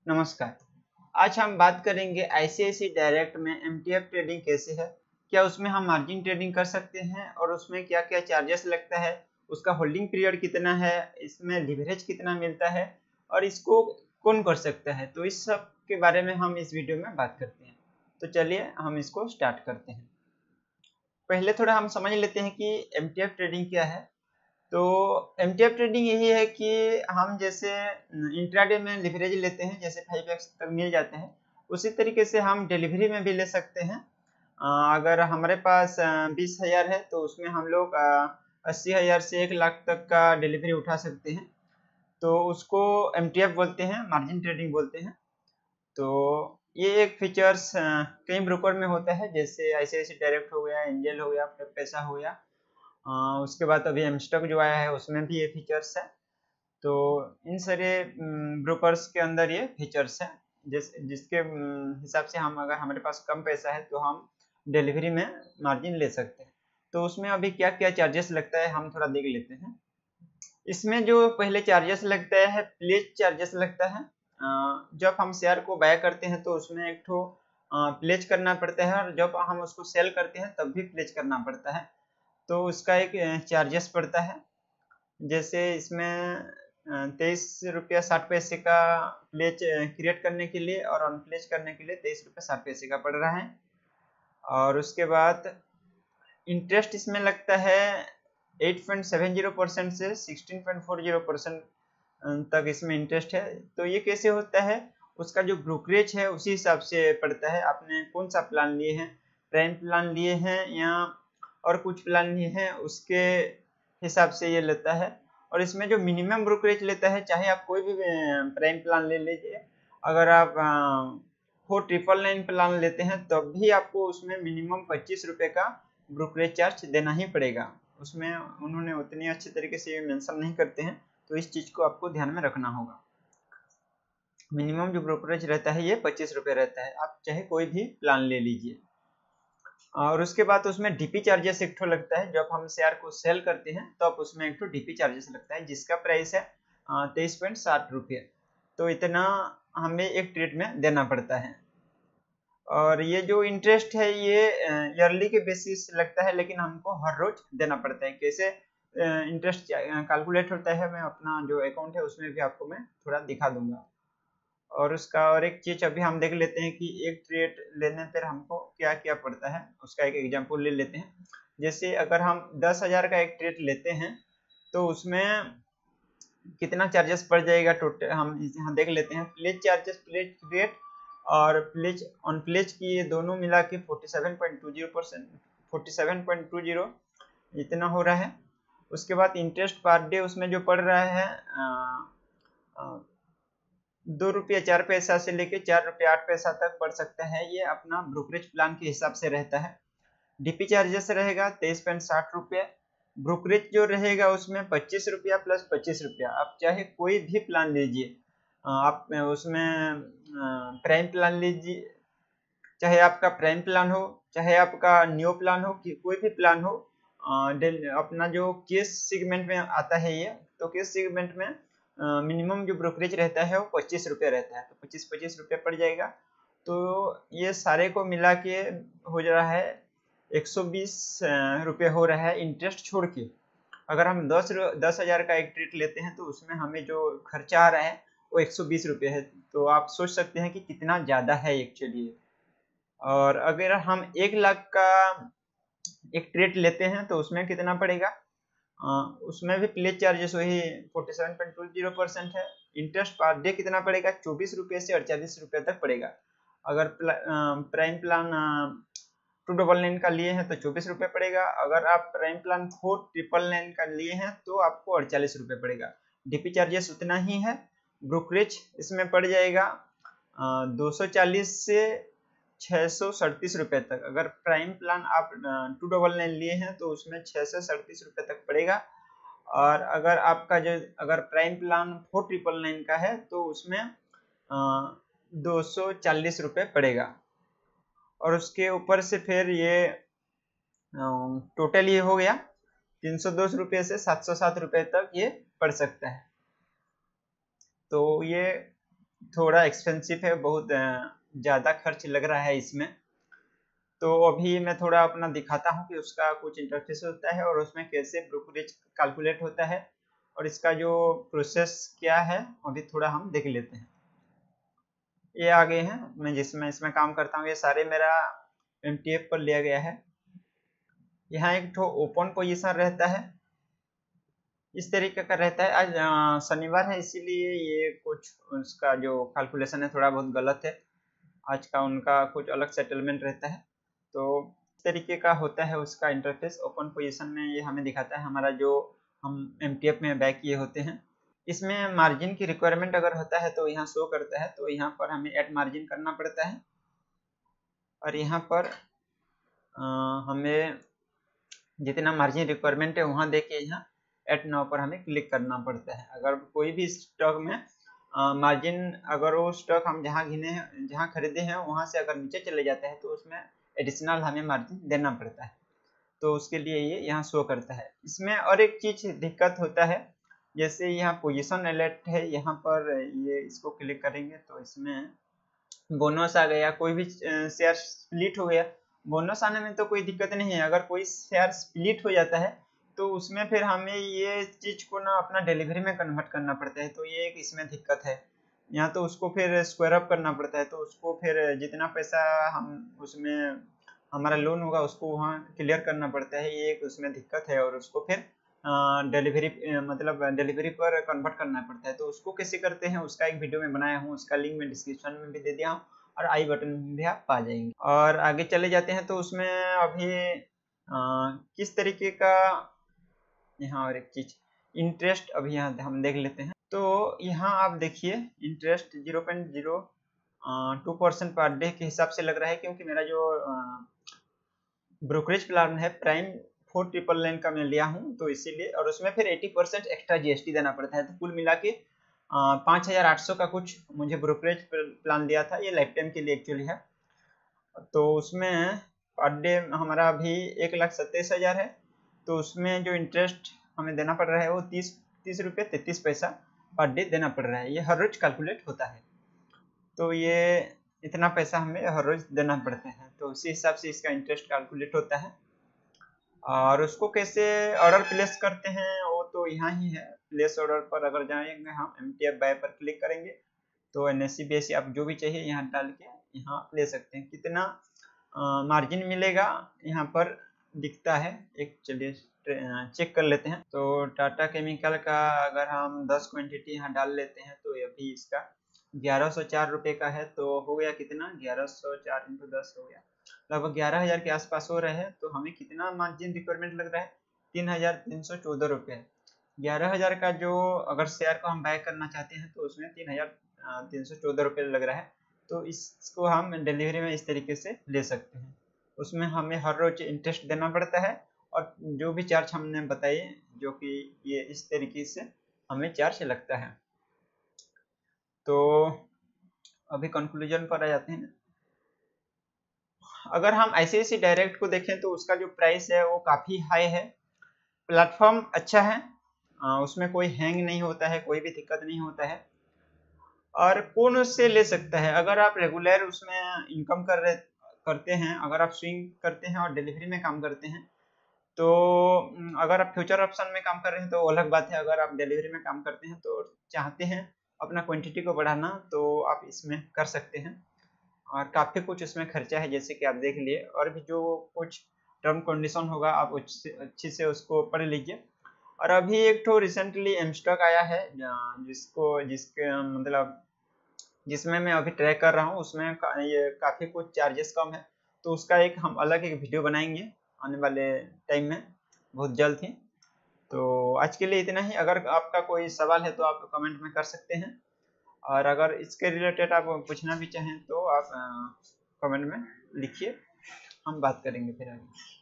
नमस्कार। आज हम बात करेंगे आईसीआईसीआई डायरेक्ट में एमटीएफ ट्रेडिंग कैसे है, क्या उसमें हम मार्जिन ट्रेडिंग कर सकते हैं और उसमें क्या-क्या चार्जेस लगता है, उसका होल्डिंग पीरियड कितना है, इसमें लिवरेज कितना मिलता है और इसको कौन कर सकता है। तो इस सब के बारे में हम इस वीडियो में बात करते हैं। तो चलिए हम इसको स्टार्ट करते हैं। पहले थोड़ा हम समझ लेते हैं कि एमटीएफ ट्रेडिंग क्या है। तो एमटीएफ ट्रेडिंग यही है कि हम जैसे इंट्राडे में लिवरेज लेते हैं, जैसे 5x तक मिल जाते हैं, उसी तरीके से हम डिलीवरी में भी ले सकते हैं। अगर हमारे पास 20,000 है तो उसमें हम लोग 80,000 से 1 लाख तक का डिलीवरी उठा सकते हैं। तो उसको एमटीएफ बोलते हैं, मार्जिन ट्रेडिंग बोलते हैं। तो ये एक फीचर्स कई ब्रोकर में होता है, जैसे आईसीआईसीआई डायरेक्ट हो गया, एंजल हो गया, पैसा हो गया। उसके बाद अभी एमस्टॉक जो आया है उसमें भी ये फीचर्स है। तो इन सारे ब्रोकर्स के अंदर ये फीचर्स है, जिसके हिसाब से हम, अगर हमारे पास कम पैसा है तो हम डिलीवरी में मार्जिन ले सकते हैं। तो उसमें अभी क्या क्या चार्जेस लगता है हम थोड़ा देख लेते हैं। इसमें जो पहले चार्जेस लगता है, प्लेज चार्जेस लगता है। जब हम शेयर को बाय करते हैं तो उसमें एक ठो प्लेज करना पड़ता है, और जब हम उसको सेल करते हैं तब भी प्लेज करना पड़ता है। तो उसका एक चार्जेस पड़ता है। जैसे इसमें 23 रुपया 60 पैसे का प्लेज क्रिएट करने के लिए और अनप्लेज करने के लिए 23 रुपया 60 पैसे का पड़ रहा है। और उसके बाद इंटरेस्ट इसमें लगता है 8.70% से 16.40% तक इसमें इंटरेस्ट है। तो ये कैसे होता है, उसका जो ब्रोकरेज है उसी हिसाब से पड़ता है। आपने कौन सा प्लान लिए हैं, प्राइम प्लान लिए हैं या और कुछ प्लान लिए हैं, उसके हिसाब से ये लेता है। और इसमें जो मिनिमम ब्रोकरेज लेता है, चाहे आप कोई भी प्राइम प्लान ले लीजिए, अगर आप 4999 प्लान लेते हैं तब भी आपको उसमें मिनिमम 25 रुपये का ब्रोकरेज चार्ज देना ही पड़ेगा। उसमें उन्होंने उतनी अच्छे तरीके से मेंशन नहीं करते हैं, तो इस चीज को आपको ध्यान में रखना होगा। मिनिमम जो ब्रोकरेज रहता है ये 25 रुपये रहता है, आप चाहे कोई भी प्लान ले लीजिए। और उसके बाद उसमें डीपी चार्जेस एक ठो लगता है। जब हम शेयर को सेल करते हैं तब तो उसमें एक ठो डीपी चार्जेस लगता है, जिसका प्राइस है 23.60 रुपये। तो इतना हमें एक ट्रेड में देना पड़ता है। और ये जो इंटरेस्ट है ये ईयरली के बेसिस लगता है, लेकिन हमको हर रोज देना पड़ता है। कैसे इंटरेस्ट कैलकुलेट होता है, मैं अपना जो अकाउंट है उसमें भी आपको मैं थोड़ा दिखा दूंगा। और उसका और एक चीज अभी हम देख लेते हैं कि एक ट्रेड लेने पर हमको क्या क्या पड़ता है, उसका एक एग्जांपल ले लेते हैं। जैसे अगर हम 10,000 का एक ट्रेड लेते हैं तो उसमें कितना चार्जेस पड़ जाएगा टोटल, हम यहाँ देख लेते हैं। प्लेज चार्जेस, प्लेज रेट और प्लेज ऑन प्लेज की, ये दोनों मिला के 47.20%, 47.20 इतना हो रहा है। उसके बाद इंटरेस्ट पर डे उसमें जो पड़ रहा है 2 रुपया 4 पैसा से लेके 4 रुपया 8 पैसा तक पड़ सकता है। ये अपना ब्रोकरेज प्लान के हिसाब से रहता है। डीपी चार्जेस रहेगा 23.60 रुपये। ब्रोकरेज जो रहेगा उसमें 25 रुपया प्लस 25 रुपया। आप चाहे कोई भी प्लान लीजिए, आप उसमें प्राइम प्लान लीजिए, चाहे आपका प्राइम प्लान हो, चाहे आपका न्यू प्लान हो, कि कोई भी प्लान हो। अपना जो केस सेगमेंट में आता है ये, तो केस सेगमेंट में मिनिमम जो ब्रोकरेज रहता है वो 25 रुपये रहता है। तो 25 रुपये पड़ जाएगा। तो ये सारे को मिला के हो जा रहा है 120 रुपये हो रहा है, इंटरेस्ट छोड़ के। अगर हम 10,000 का एक ट्रेड लेते हैं तो उसमें हमें जो खर्चा आ रहा है वो 120 रुपये है। तो आप सोच सकते हैं कि कितना ज़्यादा है एक्चुअली। और अगर हम 1 लाख का एक ट्रेड लेते हैं तो उसमें कितना पड़ेगा, उसमें भी प्लेज चार्जेस वही 47.20% है। इंटरेस्ट पर डे कितना पड़ेगा, 24 रुपये से 48 रुपये तक पड़ेगा। अगर प्राइम प्लान 299 का लिए हैं तो 24 रुपये पड़ेगा। अगर आप प्राइम प्लान 499 का लिए हैं तो आपको 48 रुपये पड़ेगा। डीपी चार्जेस उतना ही है। ब्रोकरेज इसमें पड़ जाएगा 240 से 637 रुपये तक। अगर प्राइम प्लान आप 299 लिए हैं तो उसमें 637 रुपये तक पड़ेगा। और अगर आपका जो, अगर प्राइम प्लान 4999 का है तो उसमें 240 रुपये पड़ेगा। और उसके ऊपर से फिर ये टोटल ये हो गया 302 रुपये से 707 रुपये तक ये पड़ सकता है। तो ये थोड़ा एक्सपेंसिव है, बहुत ज़्यादा खर्च लग रहा है इसमें। तो अभी मैं थोड़ा अपना दिखाता हूँ कि उसका कुछ इंटरफेस होता है और उसमें कैसे ब्रोकरेज कैलकुलेट होता है और इसका जो प्रोसेस क्या है अभी थोड़ा हम देख लेते हैं। ये आ गए हैं, मैं जिसमें इसमें काम करता हूँ, ये सारे मेरा MTF पर लिया गया है। यहाँ एक तो ओपन पोजीशन रहता है, इस तरीके का रहता है। आज शनिवार है इसीलिए ये कुछ उसका जो कैलकुलेशन है थोड़ा बहुत गलत है। आज का उनका कुछ अलग सेटलमेंट रहता है। तो इस तरीके का होता है उसका इंटरफेस। ओपन पोजीशन में ये हमें दिखाता है हमारा जो हम MTF में बैक किए होते हैं। इसमें मार्जिन की रिक्वायरमेंट अगर होता है तो यहाँ शो करता है, तो यहाँ पर हमें ऐड मार्जिन करना पड़ता है और यहाँ पर हमें जितना मार्जिन रिक्वायरमेंट है वहाँ देके यहाँ एट नाउ पर हमें क्लिक करना पड़ता है। अगर कोई भी स्टॉक में मार्जिन, अगर वो स्टॉक हम जहाँ गिने हैं, जहाँ खरीदे हैं वहाँ से अगर नीचे चले जाते हैं तो उसमें एडिशनल हमें मार्जिन देना पड़ता है। तो उसके लिए ये यहाँ शो करता है। इसमें और एक चीज दिक्कत होता है, जैसे यहाँ पोजीशन अलर्ट है, यहाँ पर ये इसको क्लिक करेंगे तो इसमें बोनस आ गया, कोई भी शेयर स्प्लिट हो गया। बोनस आने में तो कोई दिक्कत नहीं है, अगर कोई शेयर स्प्लिट हो जाता है तो उसमें फिर हमें ये चीज को ना अपना डिलीवरी में कन्वर्ट करना पड़ता है। तो ये एक इसमें दिक्कत है। यहाँ तो उसको फिर स्क्वायर अप करना पड़ता है, तो उसको फिर जितना पैसा हम उसमें हमारा लोन होगा उसको वहाँ क्लियर करना पड़ता है। ये एक उसमें दिक्कत है और उसको फिर डिलीवरी मतलब डिलीवरी पर कन्वर्ट करना पड़ता है। तो उसको कैसे करते हैं उसका एक वीडियो में बनाया हूँ, उसका लिंक मैं डिस्क्रिप्शन में भी दे दिया हूँ और आई बटन में भी आप पा जाएंगे। और आगे चले जाते हैं तो उसमें अभी किस तरीके का, यहाँ और एक चीज इंटरेस्ट अभी यहाँ हम देख लेते हैं। तो यहाँ आप देखिए इंटरेस्ट 0.02% पर डे के हिसाब से लग रहा है, क्योंकि मेरा जो ब्रोकरेज प्लान है प्राइम 4999 का मैं लिया हूँ तो इसीलिए, और उसमें फिर 80% एक्स्ट्रा GST देना पड़ता है। तो कुल मिला के 5800 का कुछ मुझे ब्रोकरेज प्लान दिया था, ये लाइफ टाइम के लिए एक्चुअली है। तो उसमें पर डे हमारा अभी 1,27,000 है। तो उसमें जो इंटरेस्ट हमें देना पड़ रहा है वो 30 रुपये 33 पैसा पर डे देना पड़ रहा है। ये हर रोज कैलकुलेट होता है, तो ये इतना पैसा हमें हर रोज देना पड़ता है। तो उसी हिसाब से इसका इंटरेस्ट कैलकुलेट होता है। और उसको कैसे ऑर्डर प्लेस करते हैं वो तो यहाँ ही है। प्लेस ऑर्डर पर अगर जाएंगे हम MTF बाय पर क्लिक करेंगे तो NSE BSE आप जो भी चाहिए यहाँ डाल के यहाँ ले सकते हैं। कितना मार्जिन मिलेगा यहाँ पर दिखता है, एक चलिए चेक कर लेते हैं। तो टाटा केमिकल का अगर हम 10 क्वांटिटी यहाँ डाल लेते हैं तो अभी इसका 1104 रुपये का है। तो हो गया कितना, 1104 × 10 हो गया लगभग 11,000 के आसपास हो रहे हैं। तो हमें कितना मार्जिन रिक्वायरमेंट लग रहा है, 3,314 रुपये। 11,000 का जो अगर शेयर को हम बाय करना चाहते हैं तो उसमें 3,314 रुपये लग रहा है। तो इसको हम डिलीवरी में इस तरीके से ले सकते हैं। उसमें हमें हर रोज इंटरेस्ट देना पड़ता है और जो भी चार्ज हमने बताए जो कि ये इस तरीके से हमें चार्ज लगता है। तो अभी कंक्लूजन पर आ जाते हैं। अगर हम ICICI डायरेक्ट को देखें तो उसका जो प्राइस है वो काफ़ी हाई है। प्लेटफॉर्म अच्छा है, उसमें कोई हैंग नहीं होता है, कोई भी दिक्कत नहीं होता है। और कौन उससे ले सकता है, अगर आप रेगुलर उसमें इनकम करते हैं, अगर आप स्विंग करते हैं और डिलीवरी में काम करते हैं तो अगर आप फ्यूचर ऑप्शन में काम कर रहे हैं तो अलग बात है। अगर आप डिलीवरी में काम करते हैं तो चाहते हैं अपना क्वांटिटी को बढ़ाना तो आप इसमें कर सकते हैं। और काफ़ी कुछ इसमें खर्चा है जैसे कि आप देख लिए, और भी जो कुछ टर्म कंडीशन होगा आप अच्छे से उसको पढ़ लीजिए। और अभी एक तो रिसेंटली एमस्टॉक आया है जिसके मतलब जिसमें मैं अभी ट्रैक कर रहा हूँ, उसमें ये काफ़ी कुछ चार्जेस कम है। तो उसका हम अलग एक वीडियो बनाएंगे आने वाले टाइम में, बहुत जल्द ही। तो आज के लिए इतना ही। अगर आपका कोई सवाल है तो आप कमेंट में कर सकते हैं, और अगर इसके रिलेटेड आप पूछना भी चाहें तो आप कमेंट में लिखिए, हम बात करेंगे फिर आगे।